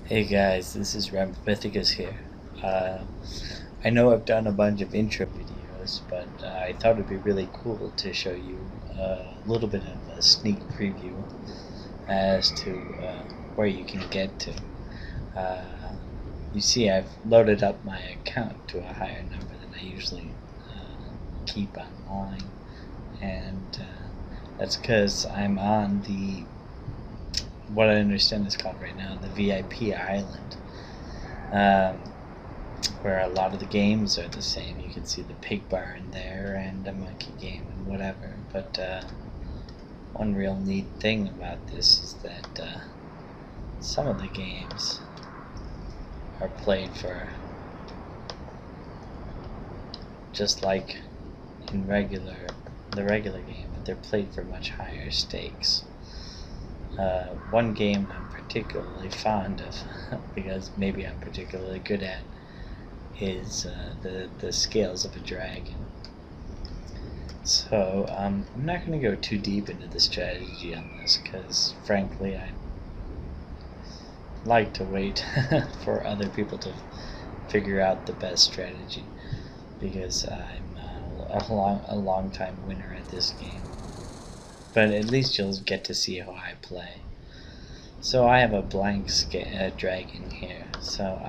Hey guys, this is Ramapithecus here. Uh, I know I've done a bunch of intro videos, but I thought it'd be really cool to show you a little bit of a sneak preview as to where you can get to. Uh, you see, I've loaded up my account to a higher number than I usually keep online, and that's because I'm on what I understand is called right now the VIP island, um, where a lot of the games are the same. You can see the pig barn there and a monkey game and whatever. But one real neat thing about this is that some of the games are played for just like in the regular game, but they're played for much higher stakes. One game I'm particularly fond of, because maybe I'm particularly good at, is the scales of a dragon. So I'm not going to go too deep into the strategy on this, because frankly I like to wait for other people to figure out the best strategy, because I'm a long time winner at this game. But at least you'll get to see how I play. So I have a blank dragon here, so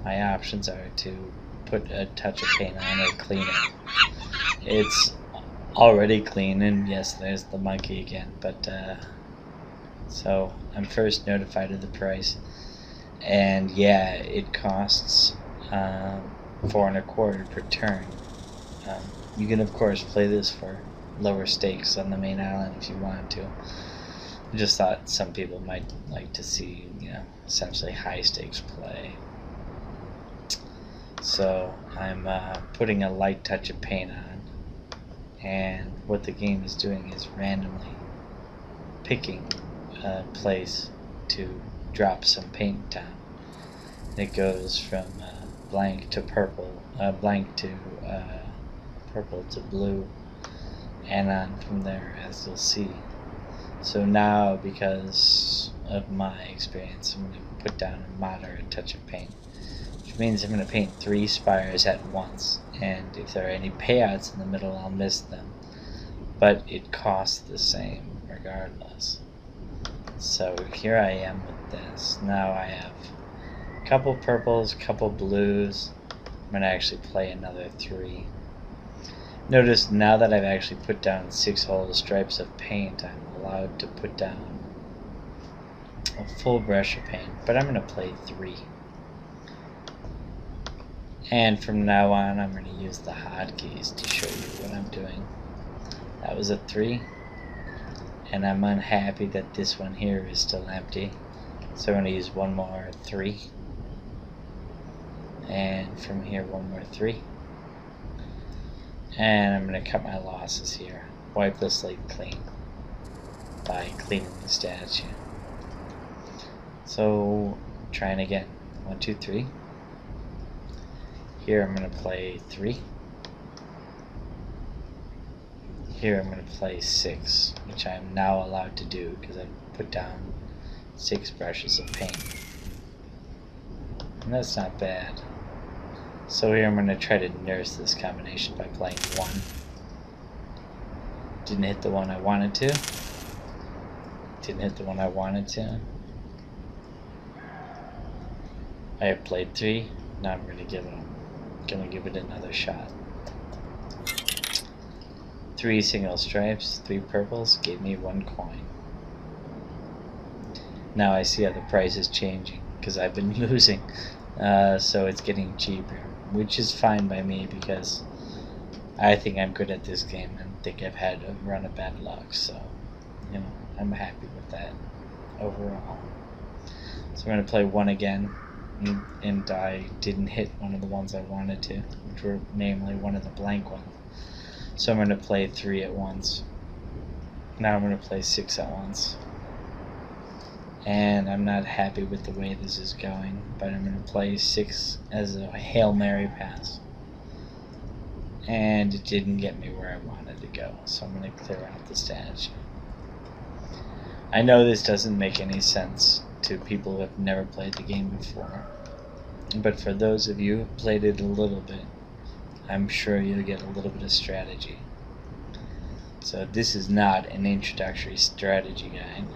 my options are to put a touch of paint on or clean it. It's already clean, and yes, there's the monkey again, but so I'm first notified of the price, and yeah, it costs 4.25 per turn. You can of course play this for lower stakes on the main island if you want to. I just thought some people might like to see, essentially high stakes play. So I'm putting a light touch of paint on, and what the game is doing is randomly picking a place to drop some paint down. It goes from blank to purple, blank to purple to blue, and on from there, as you'll see. So now, because of my experience, I'm going to put down a moderate touch of paint, which means I'm going to paint 3 spires at once, and if there are any payouts in the middle, I'll miss them, but it costs the same regardless. So here I am with this. Now I have a couple purples, a couple blues. I'm going to actually play another 3. Notice now that I've actually put down 6 whole stripes of paint, I'm allowed to put down a full brush of paint, but I'm going to play 3. And from now on, I'm going to use the hotkeys to show you what I'm doing. That was a 3, and I'm unhappy that this one here is still empty, so I'm going to use one more 3, and from here one more 3. And I'm going to cut my losses here. Wipe the slate clean by cleaning the statue. So, trying again. 1, 2, 3. Here I'm going to play 3. Here I'm going to play 6, which I am now allowed to do because I've put down 6 brushes of paint. And that's not bad. So here I'm going to try to nurse this combination by playing 1. Didn't hit the one I wanted to. Didn't hit the one I wanted to. I have played 3. Now I'm going to give it another shot. 3 single stripes, 3 purples gave me 1 coin. Now I see how the price is changing because I've been losing, so it's getting cheaper, which is fine by me because I think I'm good at this game and think I've had a run of bad luck, so I'm happy with that overall. So I'm going to play 1 again, and I didn't hit one of the ones I wanted to, which were namely one of the blank ones. So I'm going to play 3 at once. Now I'm going to play 6 at once. And I'm not happy with the way this is going, but I'm going to play 6 as a Hail Mary pass. And it didn't get me where I wanted to go, so I'm going to clear out the statue. I know this doesn't make any sense to people who have never played the game before. But for those of you who played it a little bit, I'm sure you'll get a little bit of strategy. So this is not an introductory strategy guide.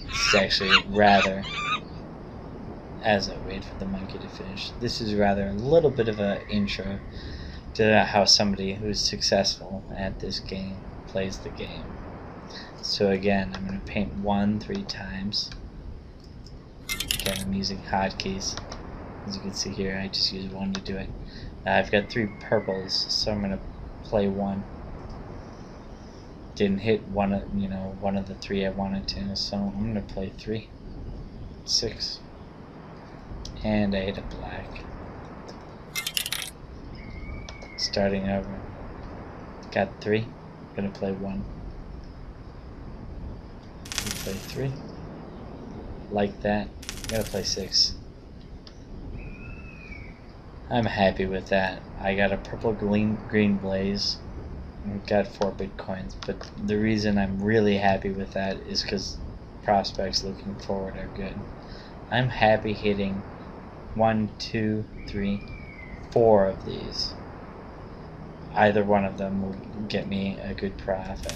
This is actually rather, as I wait for the monkey to finish, this is rather a little bit of an intro to how somebody who's successful at this game plays the game. So again, I'm going to paint 1 3 times. Again, I'm using hotkeys. As you can see here, I just use 1 to do it. I've got 3 purples, so I'm going to play 1. Didn't hit one of the 3 I wanted to, so I'm going to play 3. 6. And I hit a black. Starting over. Got 3. Gonna play 1. Play 3. Like that. Gotta play 6. I'm happy with that. I got a purple green blaze. Got 4 bitcoins, but the reason I'm really happy with that is because prospects looking forward are good. I'm happy hitting 1 2 3 4 of these. Either one of them will get me a good profit.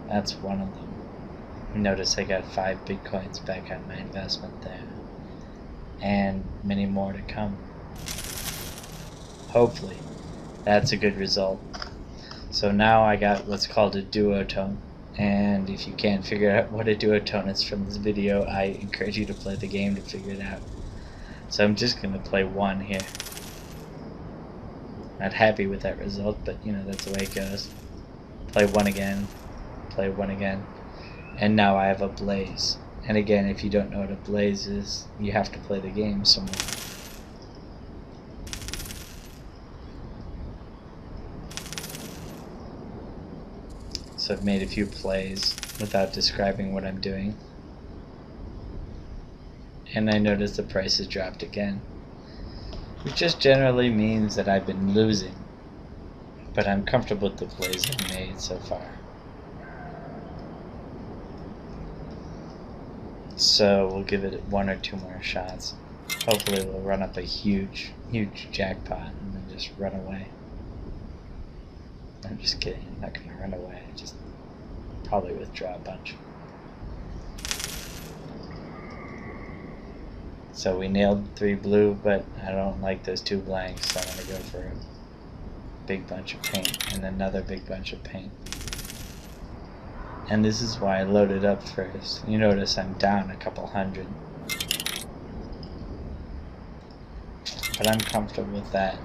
That's one of them. Notice I got 5 bitcoins back on my investment there. And many more to come. Hopefully. That's a good result. So now I got what's called a duotone. And if you can't figure out what a duotone is from this video, I encourage you to play the game to figure it out. So I'm just going to play 1 here. Not happy with that result, but that's the way it goes. Play 1 again, play 1 again, and now I have a blaze. And again, if you don't know what a blaze is, you have to play the game somewhere. So I've made a few plays without describing what I'm doing. And I notice the price has dropped again. Which just generally means that I've been losing. But I'm comfortable with the plays I've made so far. So we'll give it 1 or 2 more shots. Hopefully we'll run up a huge jackpot and then just run away. I'm just kidding, I'm not going to run away, just probably withdraw a bunch. So we nailed 3 blue, but I don't like those 2 blanks, so I'm going to go for a big bunch of paint and another big bunch of paint. And this is why I loaded up first. You notice I'm down a couple hundred. But I'm comfortable with that.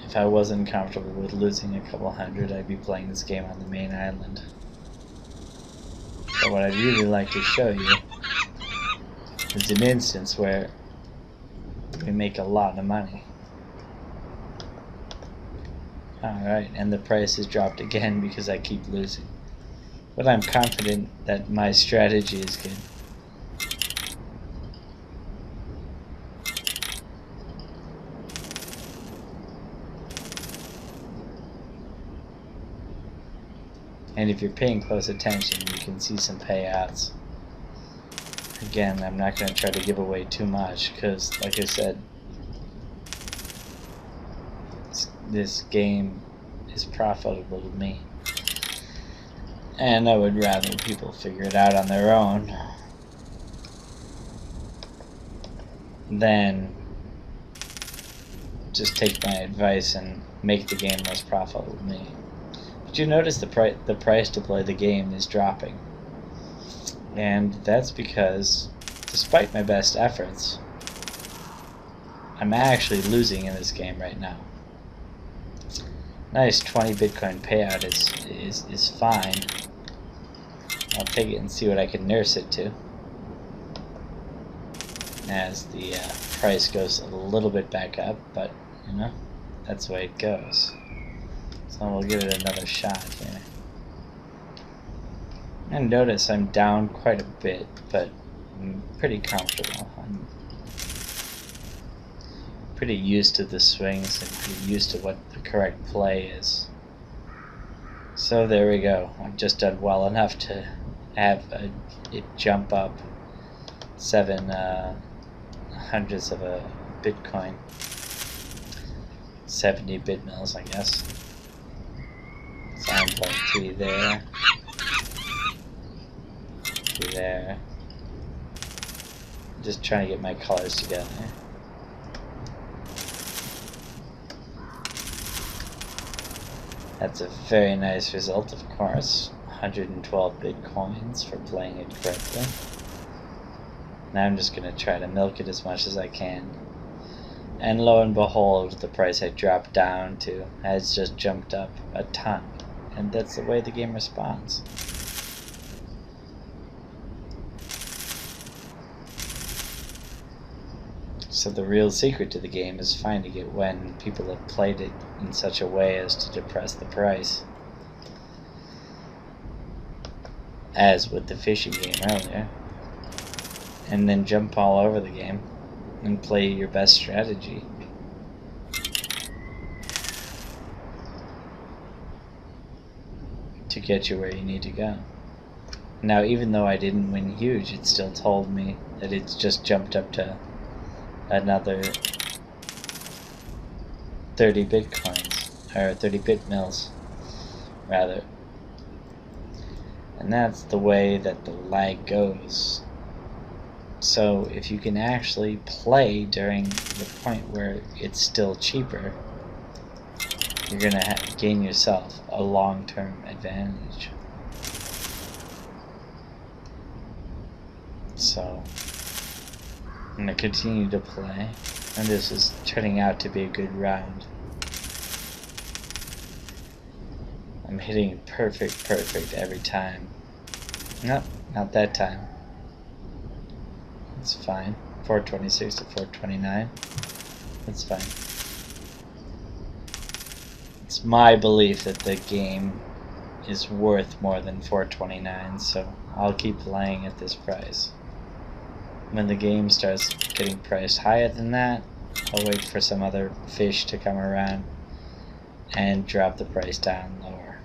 If I wasn't comfortable with losing a couple hundred, I'd be playing this game on the main island. But what I'd really like to show you is an instance where we make a lot of money. Alright, and the price has dropped again because I keep losing. But I'm confident that my strategy is good. And if you're paying close attention, you can see some payouts. Again, I'm not going to try to give away too much because, like I said, this game is profitable to me. And I would rather people figure it out on their own than just take my advice and make the game less profitable to me. But you notice the price to play the game is dropping. And that's because, despite my best efforts, I'm actually losing in this game right now. Nice 20 Bitcoin payout is fine. I'll take it and see what I can nurse it to as the price goes a little bit back up, but that's the way it goes. So we'll give it another shot here. And notice I'm down quite a bit, but I'm pretty comfortable. I'm pretty used to the swings and pretty used to what the correct play is. So there we go. I've just done well enough to have it jump up 7 hundredths of a Bitcoin. 70 bit mils, I guess. So I'm playing 3 there. 3 there. Just trying to get my colors together. That's a very nice result, of course. 112 Bitcoins for playing it correctly. Now I'm just going to try to milk it as much as I can. And lo and behold, the price I dropped down to has just jumped up a ton. And that's the way the game responds. So the real secret to the game is finding it when people have played it in such a way as to depress the price. As with the fishing game earlier. And then jump all over the game and play your best strategy. To get you where you need to go. Now, even though I didn't win huge, it still told me that it's just jumped up to another 30 Bitcoins, or 30 bit mils, rather. And that's the way that the lag goes. So if you can actually play during the point where it's still cheaper, you're going to gain yourself a long-term advantage. So I'm going to continue to play, and this is turning out to be a good round. I'm hitting perfect every time. Nope, not that time. It's fine. 426 to 429. That's fine. It's my belief that the game is worth more than 429, so I'll keep playing at this price. When the game starts getting priced higher than that, I'll wait for some other fish to come around and drop the price down lower.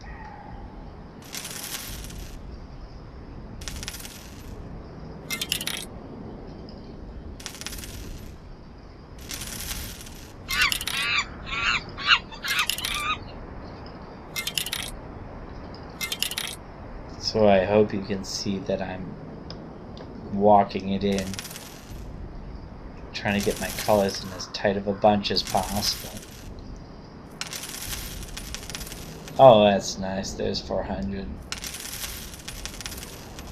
So I hope you can see that I'm walking it in, trying to get my colors in as tight of a bunch as possible. Oh, that's nice. There's 400.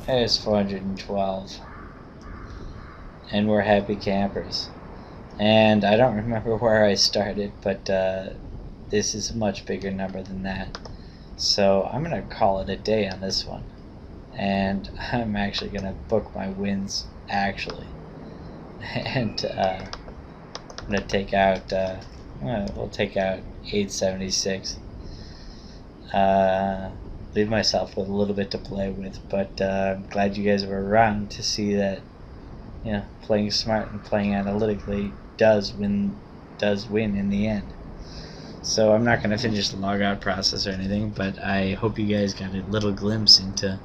There's 412. And we're happy campers. And I don't remember where I started, but this is a much bigger number than that. So I'm going to call it a day on this one. And I'm actually going to book my wins, actually. And I'm going to take out, we'll take out 876. Leave myself with a little bit to play with, but I'm glad you guys were around to see that, you know, playing smart and playing analytically does win in the end. So I'm not going to finish the logout process or anything, but I hope you guys got a little glimpse into,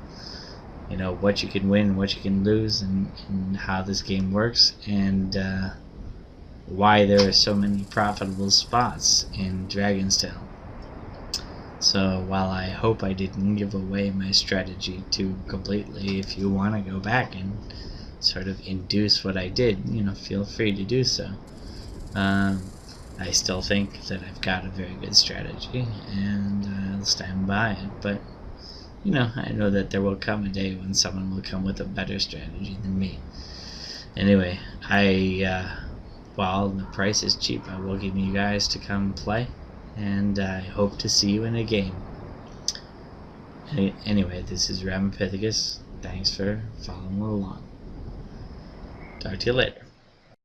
you know, what you can win, what you can lose, and how this game works, and why there are so many profitable spots in Dragonstone. So while I hope I didn't give away my strategy too completely, if you want to go back and sort of induce what I did, you know, feel free to do so. I still think that I've got a very good strategy, and I'll stand by it, but you know, I know that there will come a day when someone will come with a better strategy than me. Anyway, while the price is cheap, I will give you guys to come play, and I hope to see you in a game. Anyway, this is Ramapithecus. Thanks for following along. Talk to you later.